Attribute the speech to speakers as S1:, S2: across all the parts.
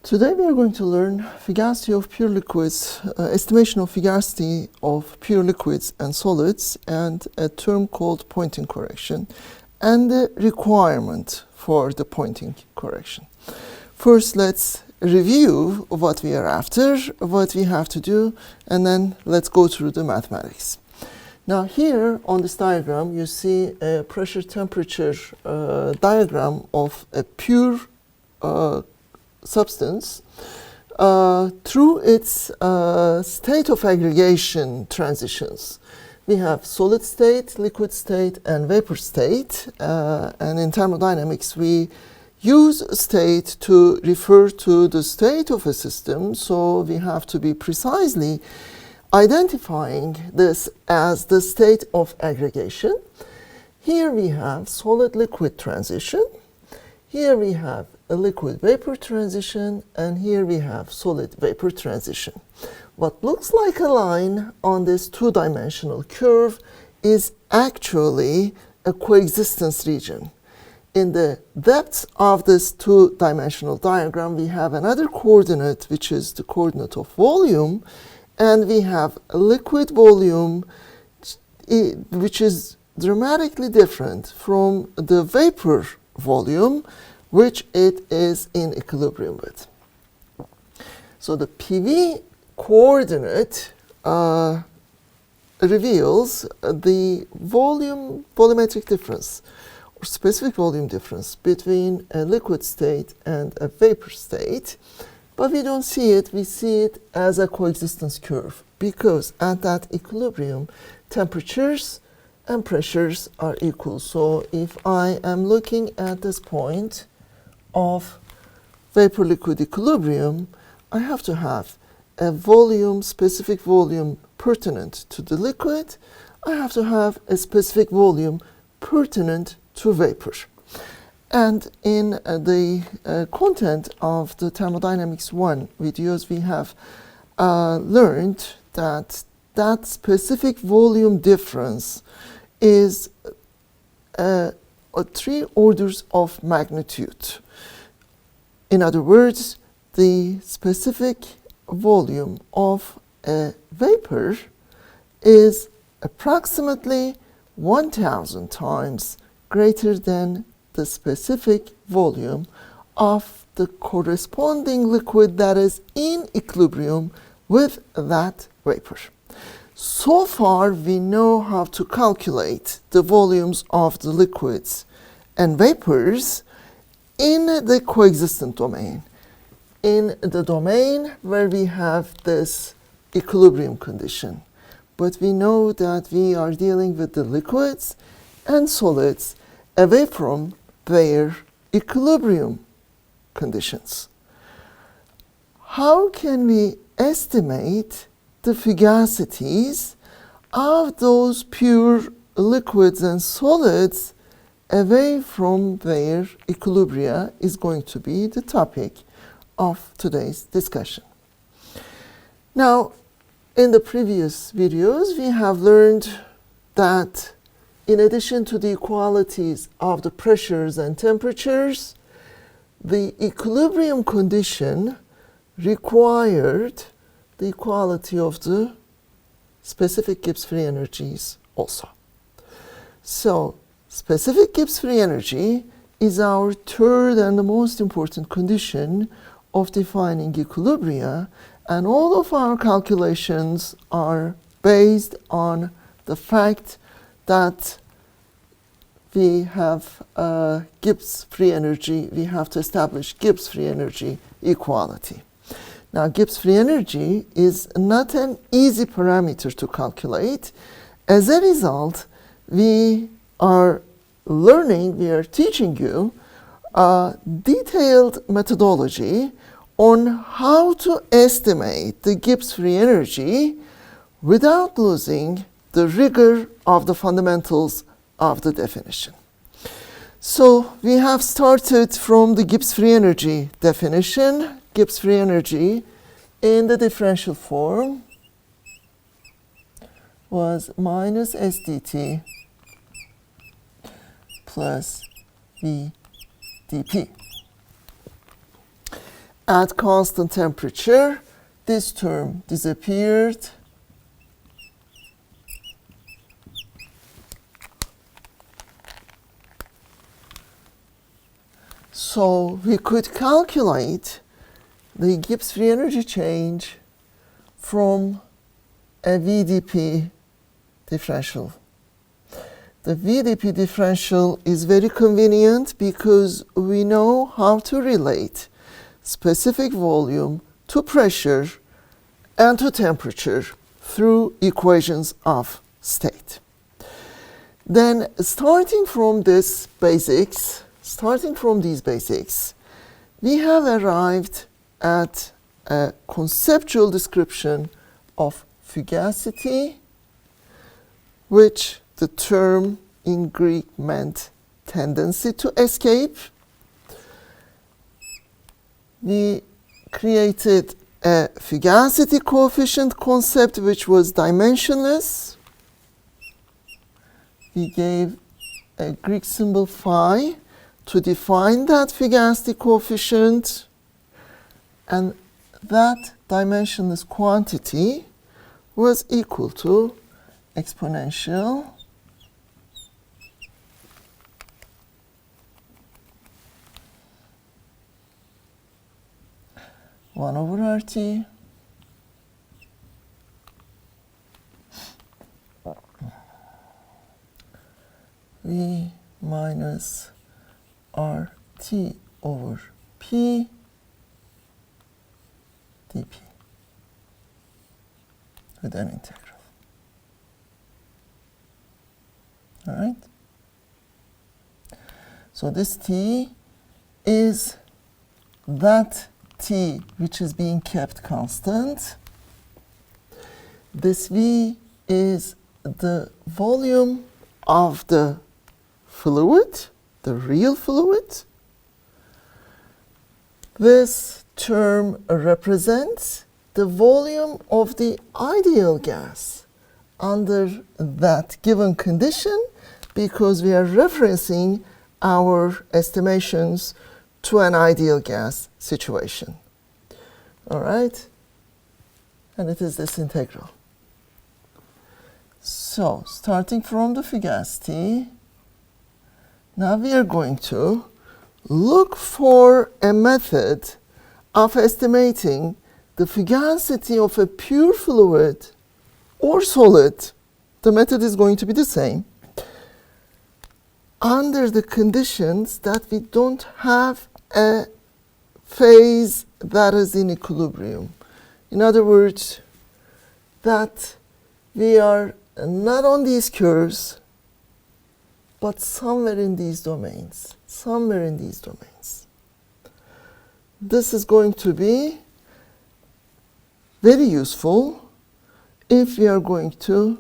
S1: Today we are going to learn fugacity of pure liquids, estimation of fugacity of pure liquids and solids, and a term called Poynting correction, and the requirement for the Poynting correction. First, let's review what we are after, what we have to do, and then let's go through the mathematics. Now here on this diagram you see a pressure temperature diagram of a pure substance through its state of aggregation transitions. We have solid state, liquid state, and vapor state, and in thermodynamics we use state to refer to the state of a system, so we have to be precisely identifying this as the state of aggregation. Here we have solid-liquid transition, here we have a liquid-vapor transition, and here we have solid-vapor transition. What looks like a line on this two-dimensional curve is actually a coexistence region. In the depths of this two-dimensional diagram, we have another coordinate, which is the coordinate of volume, and we have a liquid volume which is dramatically different from the vapor volume, which it is in equilibrium with. So the PV coordinate reveals the volumetric difference or specific volume difference between a liquid state and a vapor state. But we don't see it, we see it as a coexistence curve, because at that equilibrium, temperatures and pressures are equal. So if I am looking at this point of vapor-liquid equilibrium, I have to have a volume, specific volume pertinent to the liquid. I have to have a specific volume pertinent to vapor. And in the content of the Thermodynamics 1 videos, we have learned that that specific volume difference is 3 orders of magnitude. In other words, the specific volume of a vapor is approximately 1,000 times greater than the specific volume of the corresponding liquid that is in equilibrium with that vapor. So far, we know how to calculate the volumes of the liquids and vapors in the coexistent domain, in the domain where we have this equilibrium condition. But we know that we are dealing with the liquids and solids away from their equilibrium conditions. How can we estimate the fugacities of those pure liquids and solids away from their equilibria is going to be the topic of today's discussion. Now, in the previous videos, we have learned that in addition to the equalities of the pressures and temperatures, the equilibrium condition required the equality of the specific Gibbs free energies also. So, specific Gibbs free energy is our third and the most important condition of defining equilibria, and all of our calculations are based on the fact that we have Gibbs free energy, we have to establish Gibbs free energy equality. Now, Gibbs free energy is not an easy parameter to calculate. As a result, we are teaching you a detailed methodology on how to estimate the Gibbs free energy without losing the rigor of the fundamentals of the definition. So we have started from the Gibbs free energy definition. Gibbs free energy in the differential form was minus S dt plus V dp. at constant temperature, this term disappeared. So we could calculate the Gibbs free energy change from a VDP differential. The VDP differential is very convenient because we know how to relate specific volume to pressure and to temperature through equations of state. Then starting from these basics, we have arrived at a conceptual description of fugacity, which the term in Greek meant tendency to escape. We created a fugacity coefficient concept which was dimensionless. We gave a Greek symbol phi to define that fugacity coefficient, and that dimensionless quantity was equal to exponential one over RT V minus RT over P dP with an integral. All right? So this T is that T which is being kept constant. This V is the volume of the fluid, the real fluid. This term represents the volume of the ideal gas under that given condition, because we are referencing our estimations to an ideal gas situation. All right? And it is this integral. So, starting from the fugacity, now we are going to look for a method of estimating the fugacity of a pure fluid or solid. The method is going to be the same under the conditions that we don't have a phase that is in equilibrium. In other words, that we are not on these curves, but somewhere in these domains. This is going to be very useful if we are going to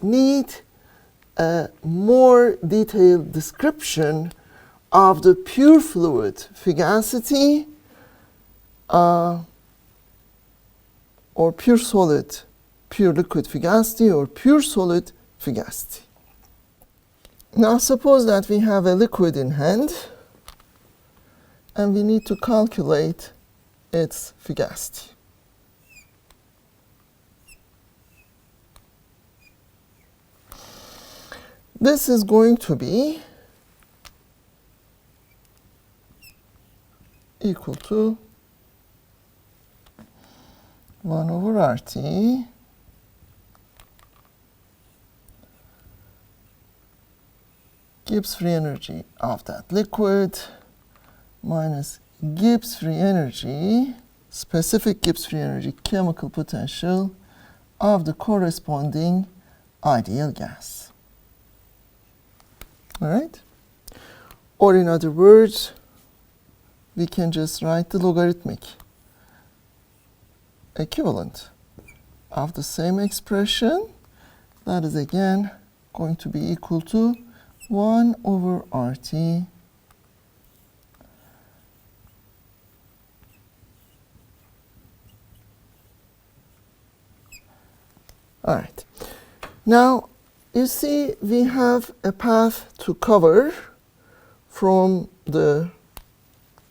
S1: need a more detailed description of the pure fluid fugacity or pure solid, pure liquid fugacity or pure solid fugacity. Now suppose that we have a liquid in hand and we need to calculate its fugacity. This is going to be equal to 1 over RT Gibbs free energy of that liquid minus Gibbs free energy, specific Gibbs free energy, chemical potential of the corresponding ideal gas. All right? Or in other words, we can just write the logarithmic equivalent of the same expression. That is again going to be equal to 1 over RT All right. Now, you see we have a path to cover from the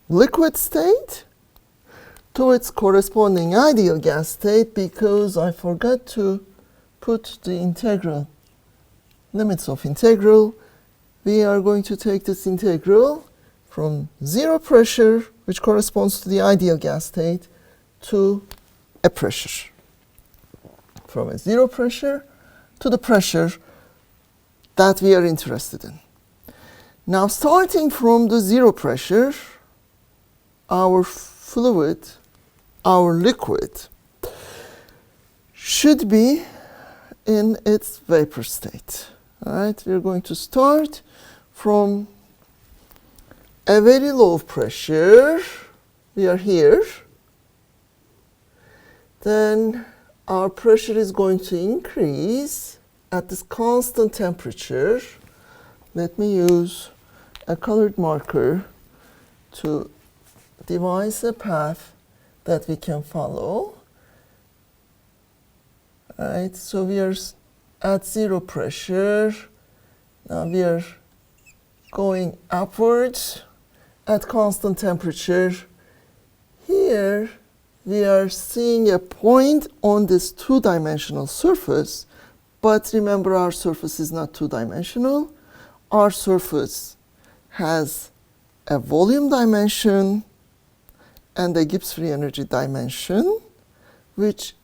S1: liquid state to its corresponding ideal gas state, because I forgot to put the integral, limits of integral. We are going to take this integral from 0 pressure, which corresponds to the ideal gas state, to a pressure. From a 0 pressure to the pressure that we are interested in. Now, starting from the 0 pressure, our fluid, our liquid, should be in its vapor state. All right, we're going to start from a very low pressure. We are here. Then our pressure is going to increase at this constant temperature. Let me use a colored marker to devise a path that we can follow. All right, so we are at 0 pressure. Now we are going upwards at constant temperature. Here we are seeing a point on this two-dimensional surface, but remember, our surface is not two-dimensional. Our surface has a volume dimension and a Gibbs free energy dimension, which,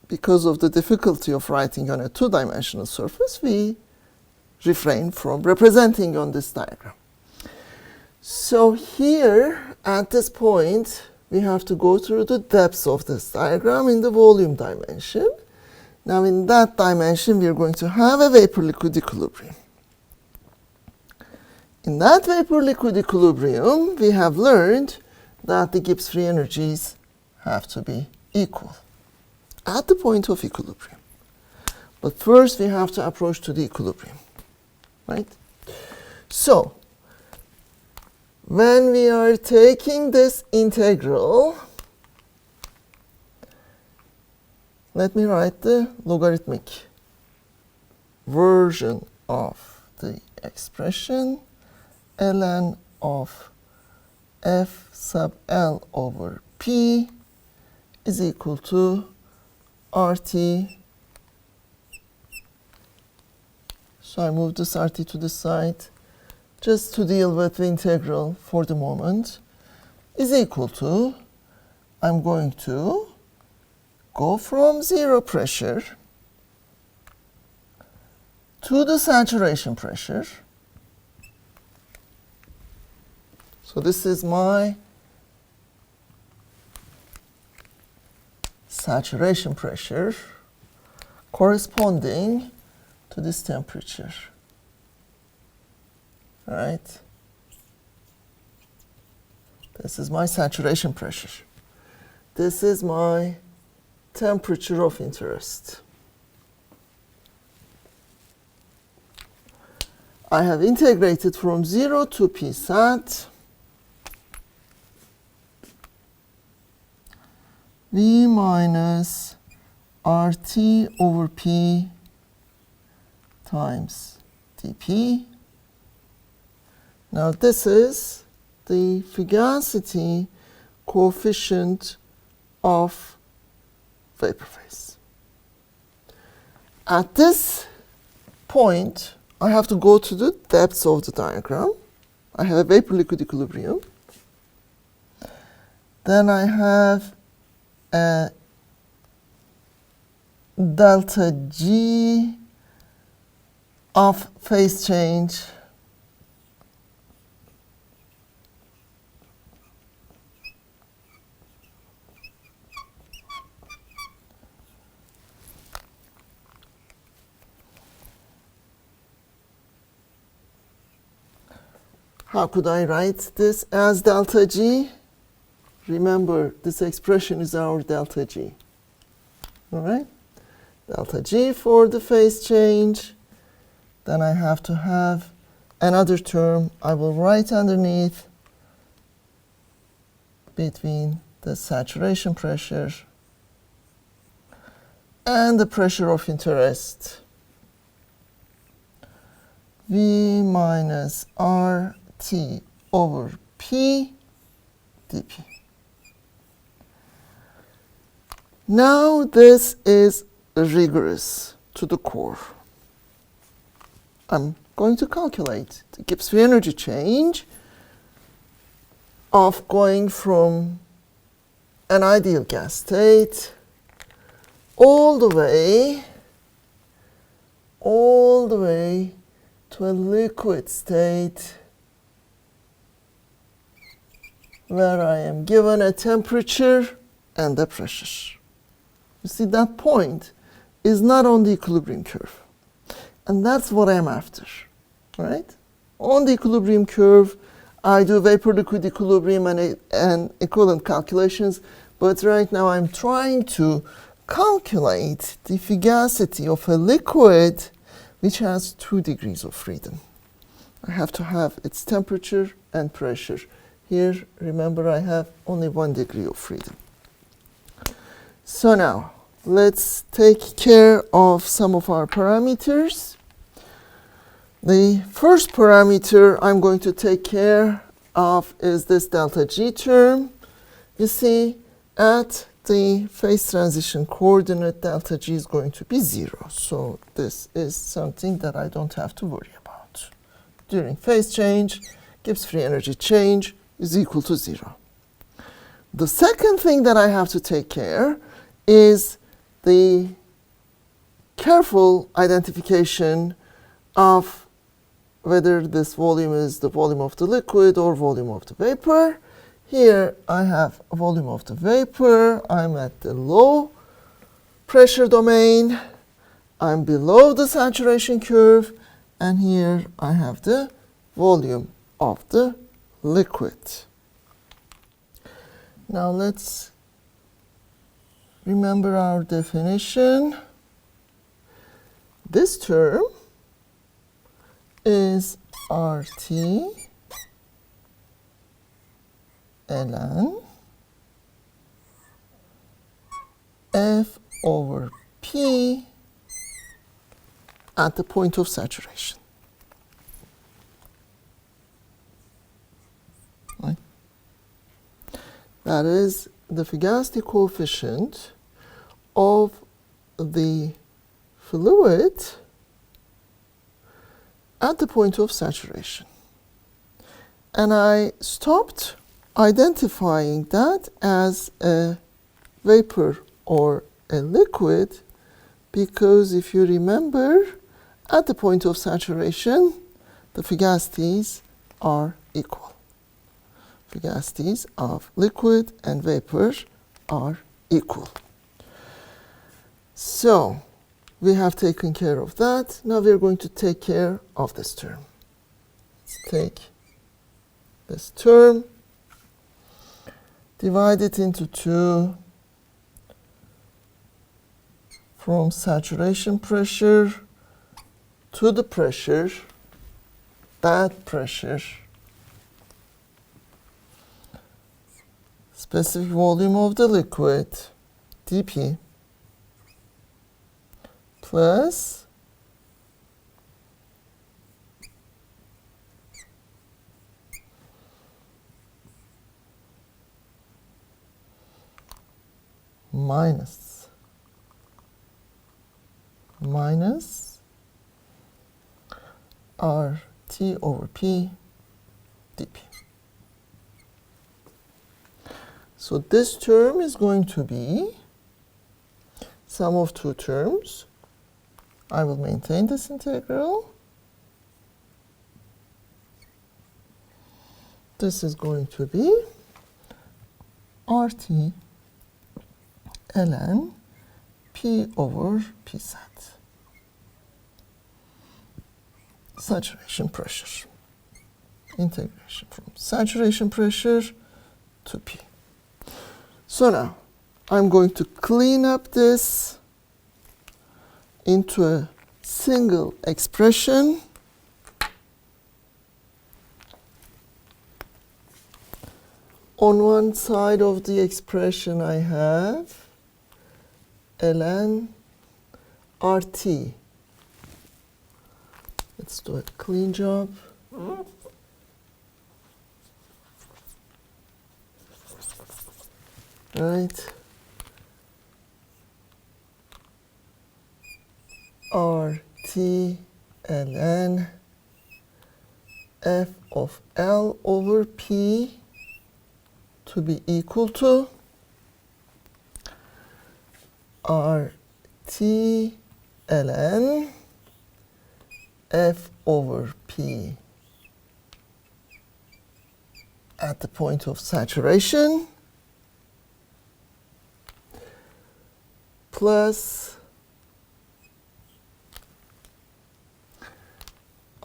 S1: because of the difficulty of writing on a two-dimensional surface, we refrain from representing on this diagram. So here, at this point, we have to go through the depths of this diagram in the volume dimension. Now, in that dimension, we are going to have a vapor-liquid equilibrium. In that vapor-liquid equilibrium, we have learned that the Gibbs free energies have to be equal at the point of equilibrium. But first, we have to approach to the equilibrium, right? So, when we are taking this integral, let me write the logarithmic version of the expression. Ln of f sub L over P is equal to RT. So I move this RT to the side just to deal with the integral for the moment, is equal to, I'm going to go from 0 pressure to the saturation pressure. So this is my saturation pressure corresponding to this temperature. All right. This is my saturation pressure. This is my temperature of interest. I have integrated from 0 to P sat. V minus RT over P times dP. Now this is the Fugacity coefficient of vapor phase. At this point, I have to go to the depths of the diagram. I have a vapor-liquid equilibrium. Then I have a delta G of phase change How could I write this as delta G? Remember, this expression is our delta G. All right? Delta G for the phase change. Then I have to have another term I will write underneath between the saturation pressure and the pressure of interest. V minus RT over P dp. Now this is rigorous to the core. I'm going to calculate the Gibbs free energy change of going from an ideal gas state all the way to a liquid state where I am given a temperature and a pressure. You see, that point is not on the equilibrium curve. And that's what I'm after, right? On the equilibrium curve, I do vapor-liquid equilibrium and equivalent calculations, but right now I'm trying to calculate the fugacity of a liquid which has 2 degrees of freedom. I have to have its temperature and pressure. Here, remember, I have only 1 degree of freedom. So now, let's take care of some of our parameters. The first parameter I'm going to take care of is this delta G term. You see, at the phase transition coordinate, delta G is going to be 0. So this is something that I don't have to worry about. During phase change, Gibbs free energy change is equal to 0. The second thing that I have to take care is the careful identification of whether this volume is the volume of the liquid or volume of the vapor. Here I have a volume of the vapor. I'm at the low pressure domain. I'm below the saturation curve. And here I have the volume of the liquid. Now let's remember our definition. This term is RT ln F over P at the point of saturation. Right? That is the fugacity coefficient of the fluid at the point of saturation. And I stopped identifying that as a vapor or a liquid because if you remember, at the point of saturation, the fugacities are equal. Fugacities of liquid and vapor are equal. So we have taken care of that. Now we're going to take care of this term. Let's take this term, divide it into 2 from saturation pressure to the pressure, that pressure, specific volume of the liquid, dP, plus minus RT over P dP. So this term is going to be sum of 2 terms. I will maintain this integral. This is going to be RT ln P over P sat. Saturation pressure. Integration from saturation pressure to P. So now I'm going to clean up this into a single expression. On one side of the expression I have ln RT. Let's do a clean job. right? RT ln f of L over P to be equal to RT ln f over P at the point of saturation plus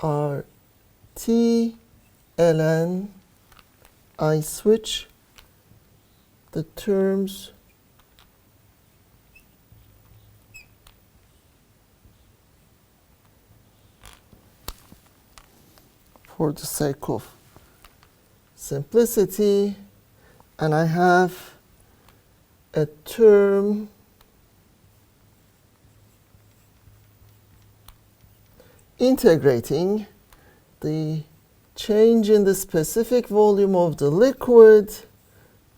S1: RT ln, I switch the terms for the sake of simplicity, and I have a term integrating the change in the specific volume of the liquid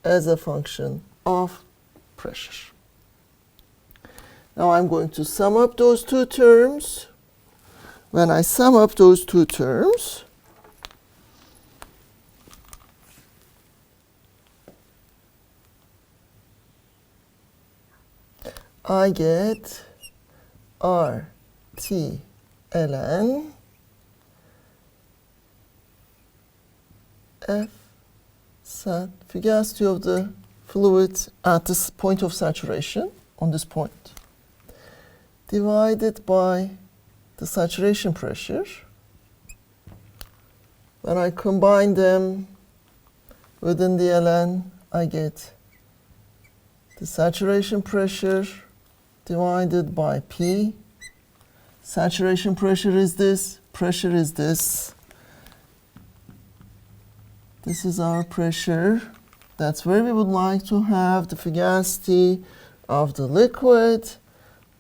S1: as a function of pressure. Now I'm going to sum up those two terms. When I sum up those two terms, I get RT ln F sat, fugacity of the fluid at this point of saturation, on this point, divided by the saturation pressure. When I combine them within the ln, I get the saturation pressure divided by P. Saturation pressure is this, pressure is this. This is our pressure. That's where we would like to have the fugacity of the liquid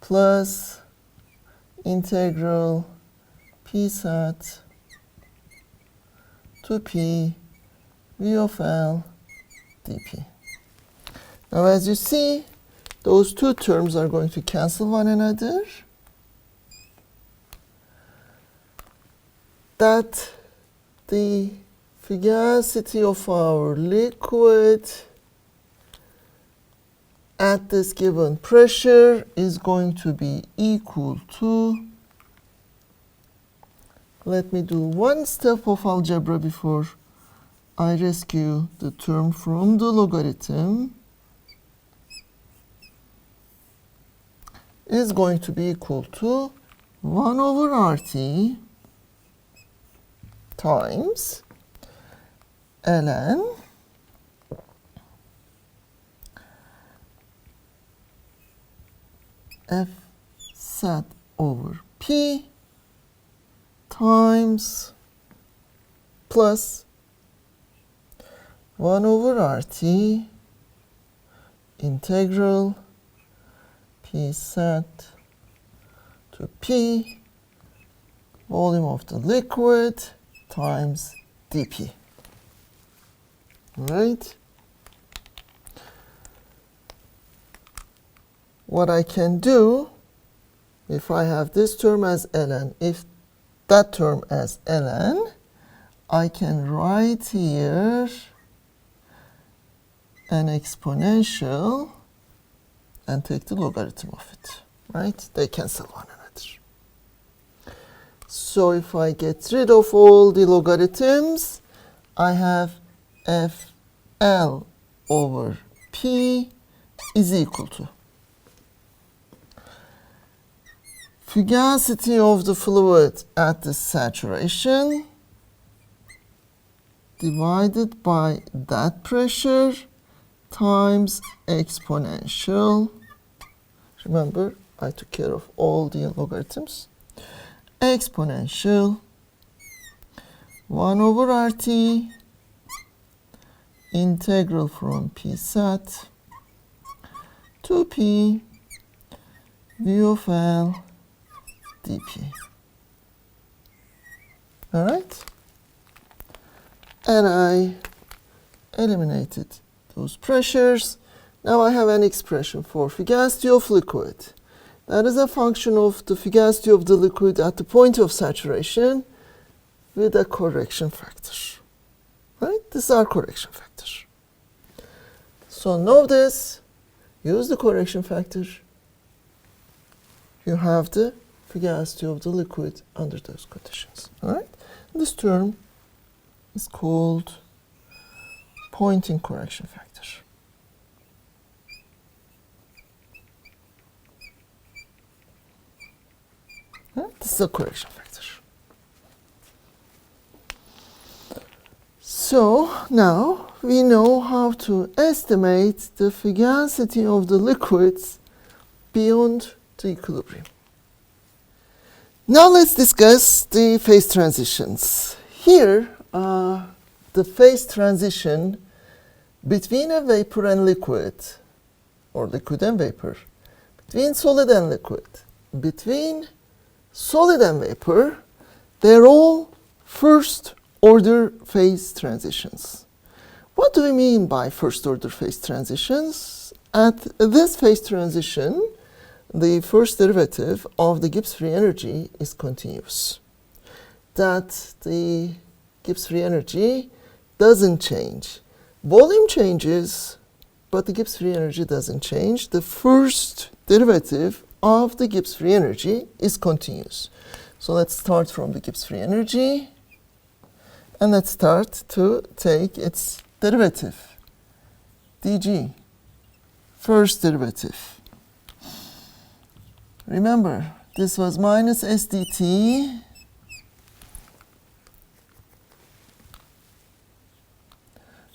S1: plus integral P sat to P V of L dP. Now as you see, those two terms are going to cancel one another. That the fugacity of our liquid at this given pressure is going to be equal to, let me do one step of algebra before I rescue the term from the logarithm, is going to be equal to 1 over RT times ln F sat over P times plus 1 over RT integral P sat to P volume of the liquid times dP. Right? What I can do, if I have this term as ln, if that term as ln, I can write here an exponential and take the logarithm of it. Right? They cancel one another. So if I get rid of all the logarithms, I have FL over P is equal to fugacity of the fluid at the saturation divided by that pressure times exponential. Remember, I took care of all the logarithms. Exponential 1 over RT integral from P sat to P V of L dP. All right? And I eliminated those pressures. Now I have an expression for fugacity of liquid. That is a function of the fugacity of the liquid at the point of saturation with a correction factor. Right? This is our correction factor. So know this, use the correction factor. You have the fugacity of the liquid under those conditions. All right? This term is called Poynting correction factor. This is a correction factor. So now we know how to estimate the fugacity of the liquids beyond the equilibrium. Now let's discuss the phase transitions. Here, the phase transition between a vapor and liquid, or liquid and vapor, between solid and liquid, between solid and vapor, they're all first order phase transitions. What do we mean by first order phase transitions? At this phase transition, the first derivative of the Gibbs free energy is continuous. That the Gibbs free energy doesn't change. Volume changes, but the Gibbs free energy doesn't change. The first derivative of the Gibbs free energy is continuous. So let's start from the Gibbs free energy, and let's start to take its derivative, dg, first derivative. Remember, this was minus s dt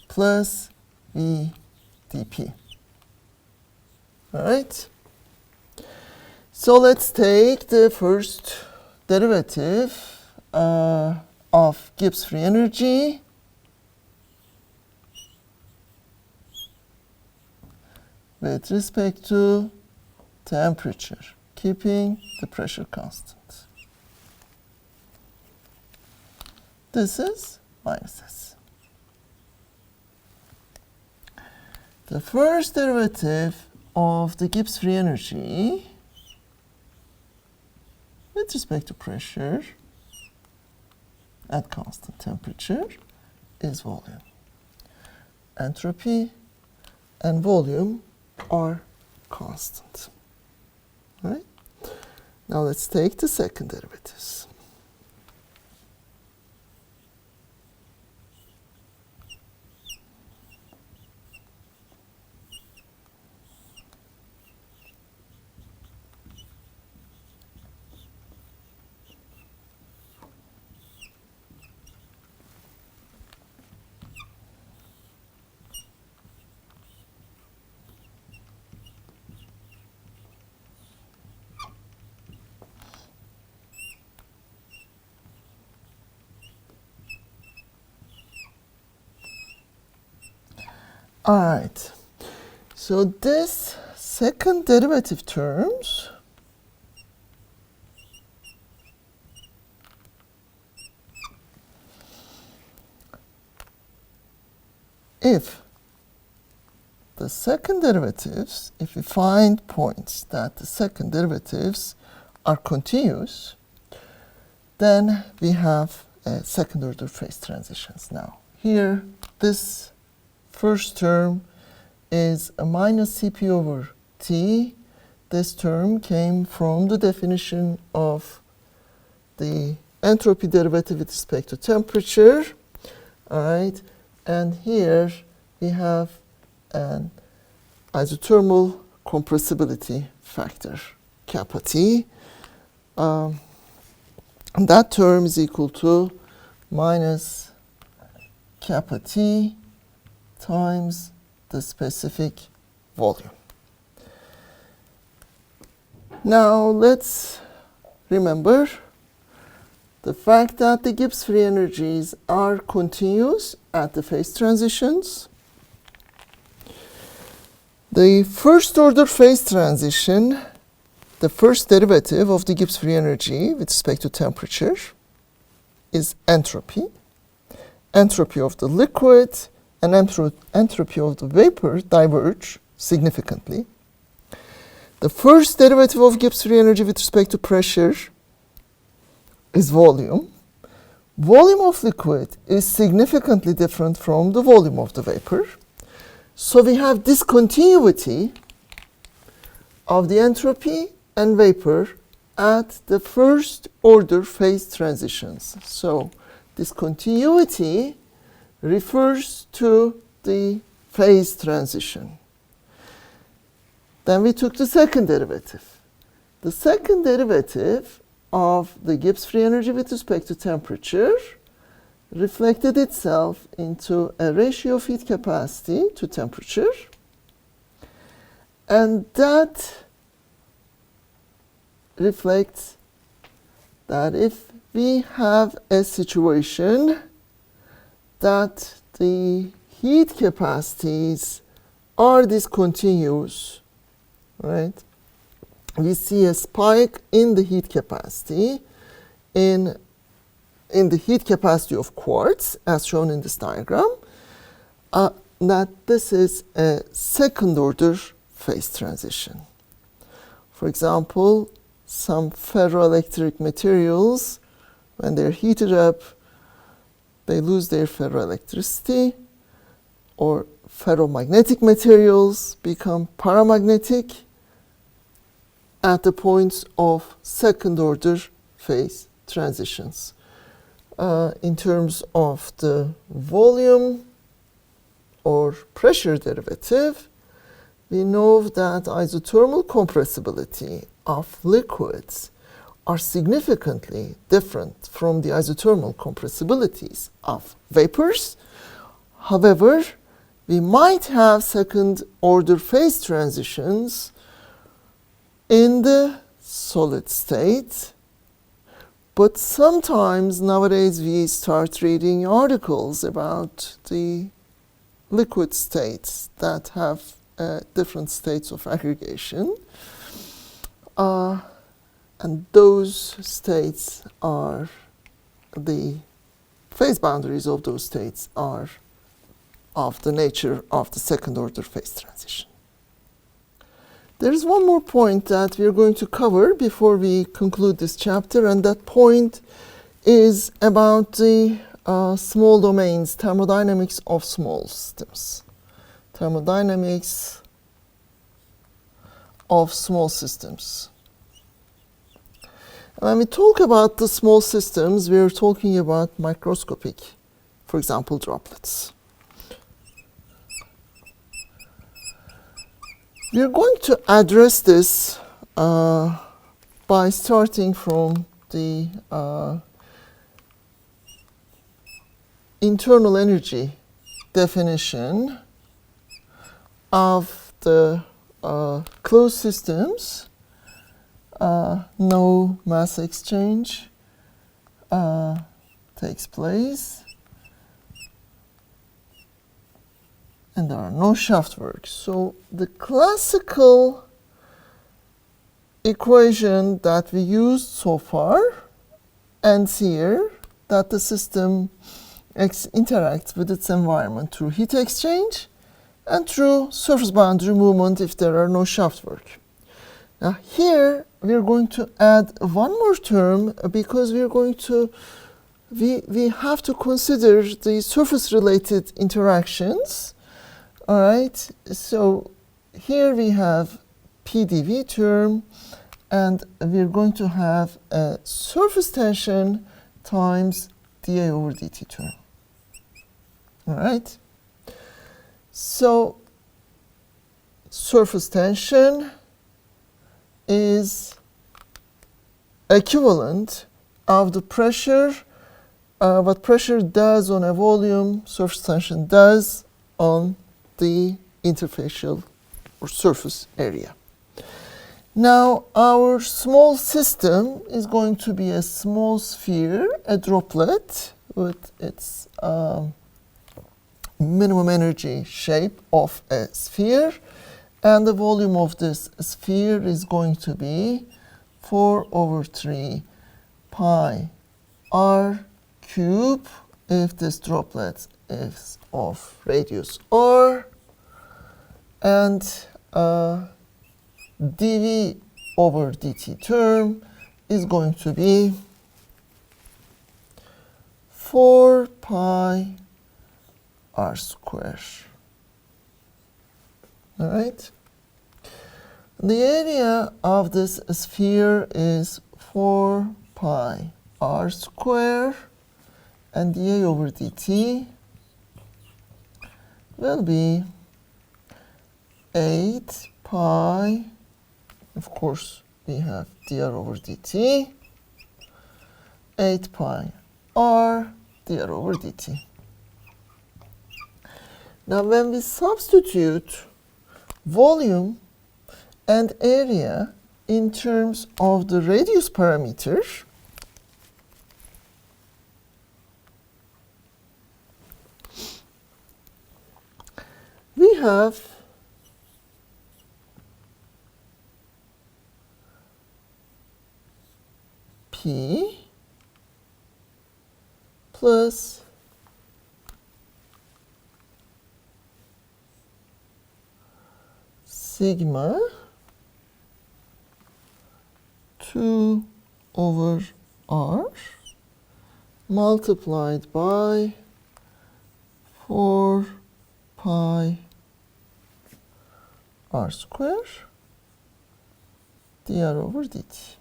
S1: plus v dp. All right? So let's take the first derivative of Gibbs free energy with respect to temperature, keeping the pressure constant. This is minus s. The first derivative of the Gibbs free energy with respect to pressure at constant temperature is volume. Entropy and volume are constant. All right? Now let's take the second derivatives. All right, so this second derivative terms if the second derivatives, if we find points that the second derivatives are continuous, then we have second order phase transitions now. Here, this first term is a minus Cp over T. This term came from the definition of the entropy derivative with respect to temperature. All right, and here we have an isothermal compressibility factor, kappa T. And that term is equal to minus kappa T times the specific volume. Now let's remember the fact that the Gibbs free energies are continuous at the phase transitions. The first order phase transition, the first derivative of the Gibbs free energy with respect to temperature is entropy. Entropy of the liquid and entropy of the vapor diverge significantly. The first derivative of Gibbs free energy with respect to pressure is volume. Volume of liquid is significantly different from the volume of the vapor. So we have discontinuity of the entropy and vapor at the first order phase transitions. So discontinuity refers to the phase transition. Then we took the second derivative. The second derivative of the Gibbs free energy with respect to temperature reflected itself into a ratio of heat capacity to temperature, and that reflects that if we have a situation that the heat capacities are discontinuous, right? We see a spike in the heat capacity in the heat capacity of quartz, as shown in this diagram, that this is a second order phase transition. For example, some ferroelectric materials, when they're heated up, they lose their ferroelectricity, or ferromagnetic materials become paramagnetic at the points of second order phase transitions. In terms of the volume or pressure derivative, we know that isothermal compressibility of liquids are significantly different from the isothermal compressibilities of vapors. However, we might have second order phase transitions in the solid state, but sometimes nowadays we start reading articles about the liquid states that have different states of aggregation, and those states are, the phase boundaries of those states are of the nature of the second order phase transition. There is one more point that we are going to cover before we conclude this chapter, and that point is about the small domains, thermodynamics of small systems. Thermodynamics of small systems. When we talk about the small systems, we are talking about microscopic, for example, droplets. We are going to address this by starting from the internal energy definition of the closed systems. No mass exchange takes place, and there are no shaft works. So the classical equation that we used so far ends here, that the system interacts with its environment through heat exchange and through surface boundary movement if there are no shaft work. Now here we are going to add one more term, because we are going to we have to consider the surface related interactions. All right, so here we have PDV term, and we're going to have a surface tension times dA over dt term. All right, so surface tension is equivalent of the pressure, what pressure does on a volume, surface tension does on the interfacial or surface area. Now our small system is going to be a small sphere, a droplet with its minimum energy shape of a sphere, and the volume of this sphere is going to be 4 over 3 pi r cube if this droplet is of radius r, and dV over dt term is going to be 4 pi r square. All right? The area of this sphere is 4 pi r square, and dA over dt will be 8 pi, of course we have dr over dt, 8 pi r dr over dt. Now when we substitute volume and area in terms of the radius parameter, we have P plus sigma 2 over r multiplied by 4 pi r square dr over dt.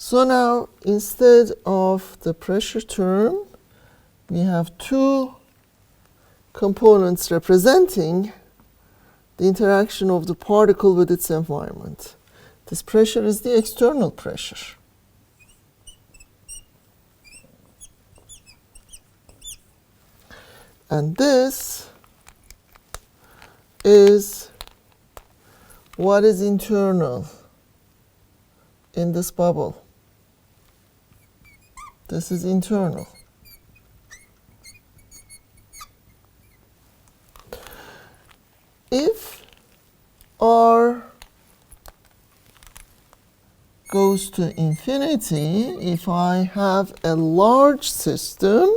S1: So now, instead of the pressure term, we have two components representing the interaction of the particle with its environment. This pressure is the external pressure. And this is what is internal in this bubble. This is internal. If R goes to infinity, if I have a large system,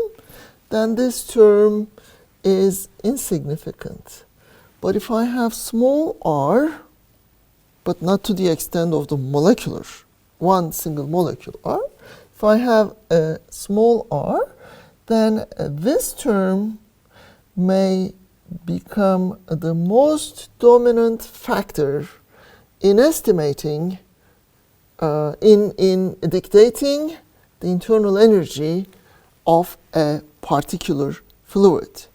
S1: then this term is insignificant. But if I have small r, but not to the extent of the molecular, one single molecule r, if I have a small r, then this term may become the most dominant factor in estimating, in dictating the internal energy of a particular fluid.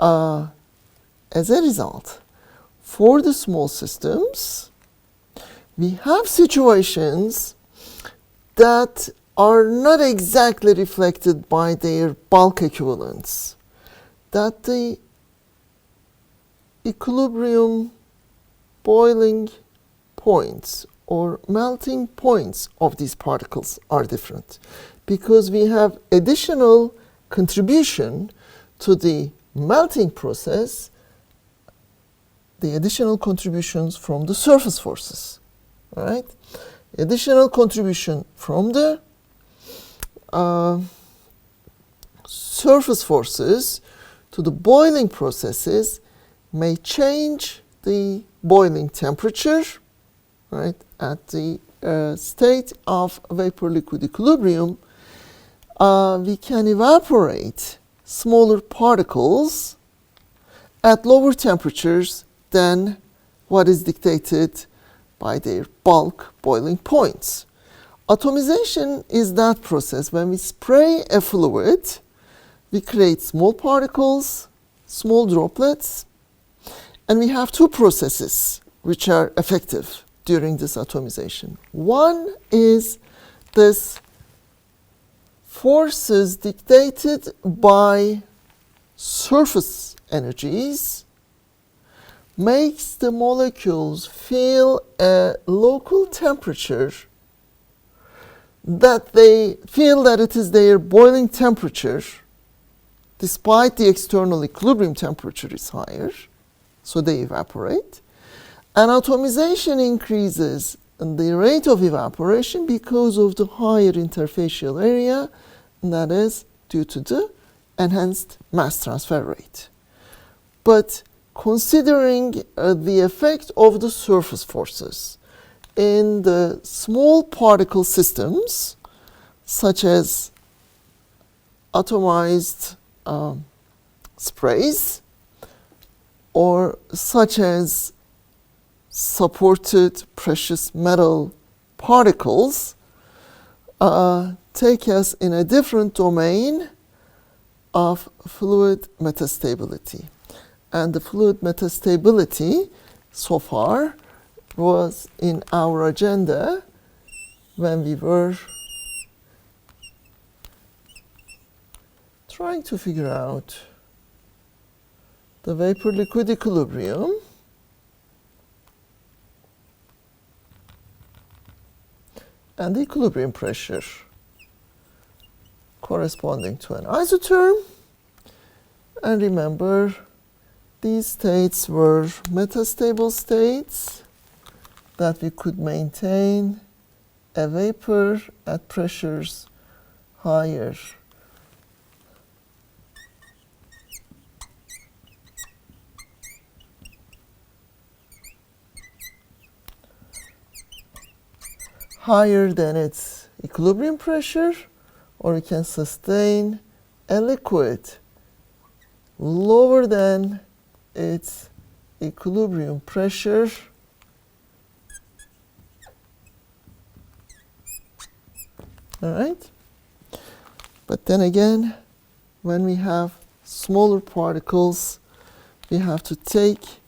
S1: As a result, for the small systems, we have situations that are not exactly reflected by their bulk equivalents, that the equilibrium boiling points or melting points of these particles are different, because we have additional contribution to the melting process, the additional contributions from the surface forces, right? Additional contribution from the surface forces to the boiling processes may change the boiling temperature, right? At the state of vapor-liquid equilibrium, we can evaporate smaller particles at lower temperatures than what is dictated by their bulk boiling points. Atomization is that process. When we spray a fluid, we create small particles, small droplets, and we have two processes which are effective during this atomization. One is this forces dictated by surface energies makes the molecules feel a local temperature, that they feel that it is their boiling temperature, despite the external equilibrium temperature is higher, so they evaporate. And atomization increases the rate of evaporation because of the higher interfacial area and that is due to the enhanced mass transfer rate. But considering the effect of the surface forces in the small particle systems, such as atomized sprays, or such as supported precious metal particles, take us in a different domain of fluid metastability. And the fluid metastability so far was in our agenda when we were trying to figure out the vapor-liquid equilibrium and the equilibrium pressure corresponding to an isotherm. And remember, these states were metastable states that we could maintain a vapor at pressures higher than its equilibrium pressure, or you can sustain a liquid lower than its equilibrium pressure all right. But then again, when we have smaller particles, we have to take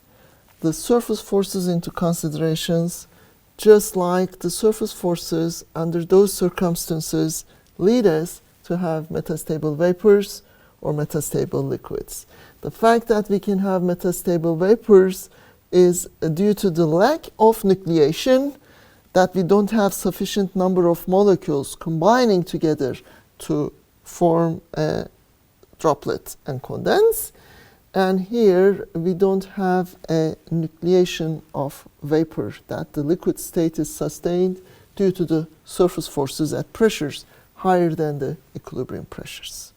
S1: the surface forces into considerations, just like the surface forces under those circumstances lead us to have metastable vapors or metastable liquids. The fact that we can have metastable vapors is due to the lack of nucleation, that we don't have sufficient number of molecules combining together to form a droplet and condense. And here we don't have a nucleation of vapor, that the liquid state is sustained due to the surface forces at pressures higher than the equilibrium pressures.